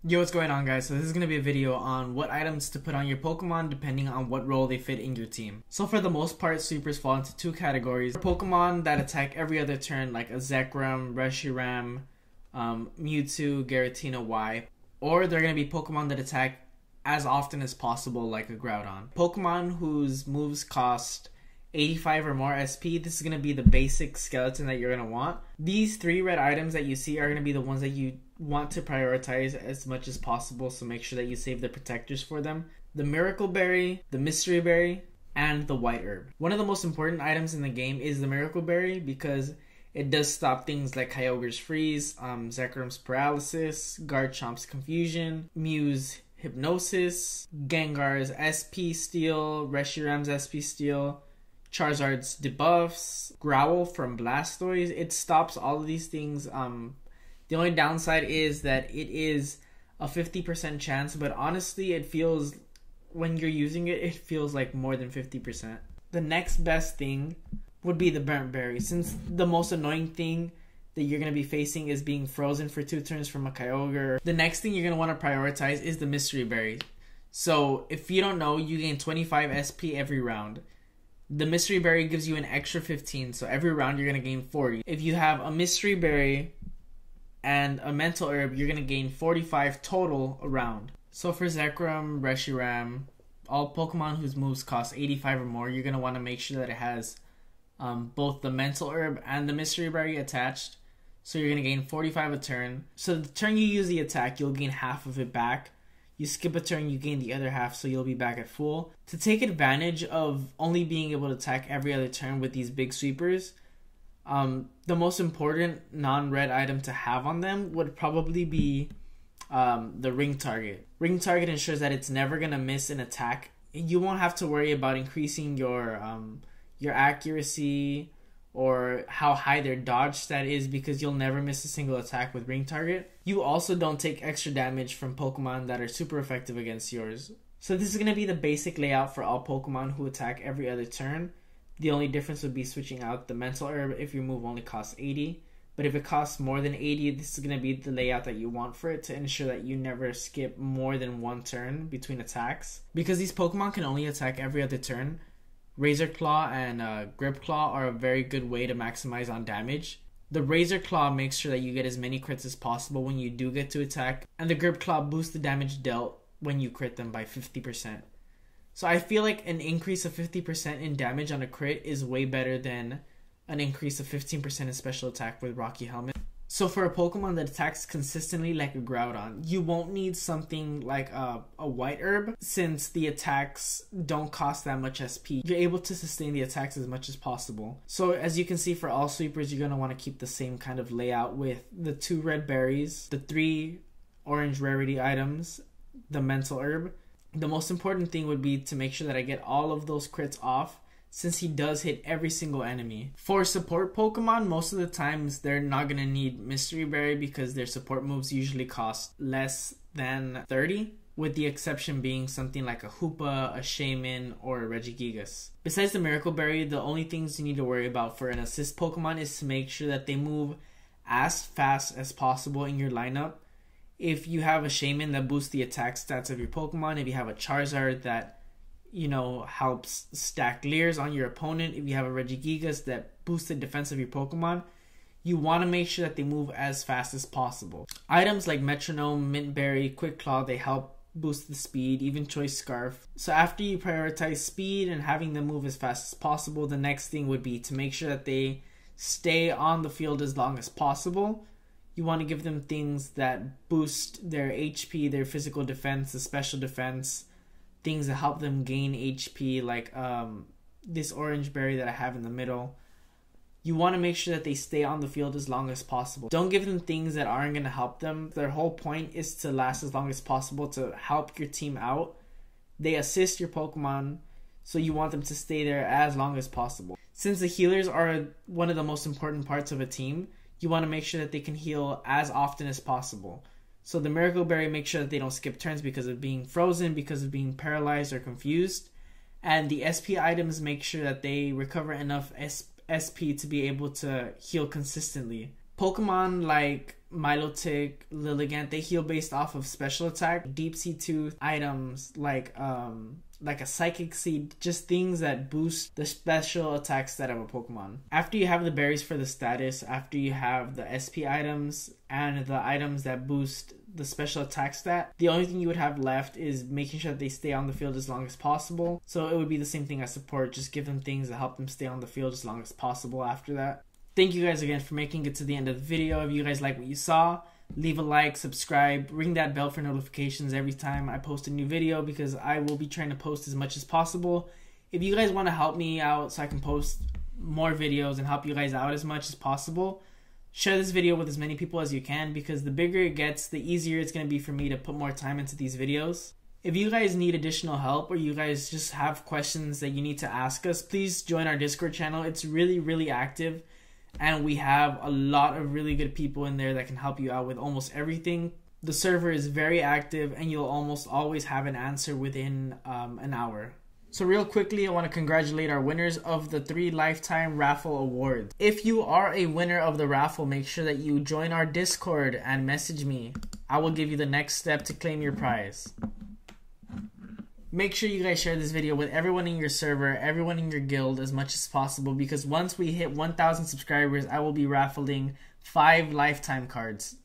Yo, what's going on, guys? So this is going to be a video on what items to put on your Pokemon depending on what role they fit in your team. So for the most part, sweepers fall into two categories. Pokemon that attack every other turn, like a Zekrom, Reshiram, Mewtwo, Giratina Y. Or they're going to be Pokemon that attack as often as possible, like a Groudon. Pokemon whose moves cost 85 or more SP, this is going to be the basic skeleton that you're going to want. These three red items that you see are going to be the ones that you want to prioritize as much as possible, so make sure that you save the protectors for them. The Miracle Berry, the Mystery Berry, and the White Herb. One of the most important items in the game is the Miracle Berry because it does stop things like Kyogre's Freeze, Zekrom's Paralysis, Garchomp's Confusion, Mew's Hypnosis, Gengar's SP Steal, Reshiram's SP Steal, Charizard's debuffs, Growl from Blastoise. It stops all of these things. The only downside is that it is a 50% chance, but honestly it feels, when you're using it, it feels like more than 50%. The next best thing would be the Burnt Berry, since the most annoying thing that you're going to be facing is being frozen for 2 turns from a Kyogre. The next thing you're going to want to prioritize is the Mystery Berry. So if you don't know, you gain 25 SP every round. The Mystery Berry gives you an extra 15, so every round you're going to gain 40. If you have a Mystery Berry and a Mental Herb, you're going to gain 45 total a round. So for Zekrom, Reshiram, all Pokemon whose moves cost 85 or more, you're going to want to make sure that it has both the Mental Herb and the Mystery Berry attached. So you're going to gain 45 a turn. So the turn you use the attack, you'll gain half of it back. You skip a turn, you gain the other half, so you'll be back at full. To take advantage of only being able to attack every other turn with these big sweepers, the most important non-red item to have on them would probably be the Ring Target. Ring Target ensures that it's never going to miss an attack. You won't have to worry about increasing your accuracy or how high their dodge stat is, because you'll never miss a single attack with Ring Target. You also don't take extra damage from Pokemon that are super effective against yours. So this is going to be the basic layout for all Pokemon who attack every other turn. The only difference would be switching out the Mental Herb if your move only costs 80. But if it costs more than 80, this is going to be the layout that you want for it to ensure that you never skip more than 1 turn between attacks. Because these Pokemon can only attack every other turn, Razor Claw and Grip Claw are a very good way to maximize on damage. The Razor Claw makes sure that you get as many crits as possible when you do get to attack, and the Grip Claw boosts the damage dealt when you crit them by 50%. So I feel like an increase of 50% in damage on a crit is way better than an increase of 15% in special attack with Rocky Helmet. So for a Pokemon that attacks consistently like a Groudon, you won't need something like a White Herb, since the attacks don't cost that much SP. You're able to sustain the attacks as much as possible. So as you can see, for all sweepers, you're going to want to keep the same kind of layout with the 2 red berries, the 3 orange rarity items, the Mental Herb. The most important thing would be to make sure that I get all of those crits off, since he does hit every single enemy. For support Pokemon, most of the times they're not going to need Mystery Berry because their support moves usually cost less than 30, with the exception being something like a Hoopa, a Shaman, or a Regigigas. Besides the Miracle Berry, the only things you need to worry about for an assist Pokemon is to make sure that they move as fast as possible in your lineup. If you have a Shaman that boosts the attack stats of your Pokemon, if you have a Charizard that helps stack Leers on your opponent, if you have a Regigigas that boosts the defense of your Pokemon, you want to make sure that they move as fast as possible. Items like Metronome, Mint Berry, Quick Claw, they help boost the speed, even Choice Scarf. So after you prioritize speed and having them move as fast as possible, the next thing would be to make sure that they stay on the field as long as possible. You want to give them things that boost their HP, their physical defense, the special defense, things that help them gain HP, like this orange berry that I have in the middle. You want to make sure that they stay on the field as long as possible. Don't give them things that aren't going to help them. Their whole point is to last as long as possible, to help your team out. They assist your Pokemon, so you want them to stay there as long as possible. Since the healers are one of the most important parts of a team, you want to make sure that they can heal as often as possible. So the Miracle Berry makes sure that they don't skip turns because of being frozen, because of being paralyzed or confused. And the SP items make sure that they recover enough SP to be able to heal consistently. Pokemon like Milotic, Lilligant, they heal based off of special attack. Deep Sea Tooth items like a Psychic Seed, just things that boost the special attack stat of a Pokemon. After you have the berries for the status, after you have the SP items and the items that boost the special attack stat, the only thing you would have left is making sure that they stay on the field as long as possible. So it would be the same thing as support, just give them things that help them stay on the field as long as possible after that. Thank you guys again for making it to the end of the video. If you guys like what you saw, leave a like, subscribe, ring that bell for notifications every time I post a new video, because I will be trying to post as much as possible. If you guys want to help me out so I can post more videos and help you guys out as much as possible, share this video with as many people as you can, because the bigger it gets, the easier it's going to be for me to put more time into these videos. If you guys need additional help, or you guys just have questions that you need to ask us, please join our Discord channel. It's really active, and we have a lot of really good people in there that can help you out with almost everything. The server is very active, and you'll almost always have an answer within an hour. So real quickly, I want to congratulate our winners of the 3 Lifetime Raffle Awards. If you are a winner of the raffle, make sure that you join our Discord and message me. I will give you the next step to claim your prize. Make sure you guys share this video with everyone in your server, everyone in your guild as much as possible, because once we hit 1,000 subscribers, I will be raffling 5 Lifetime cards.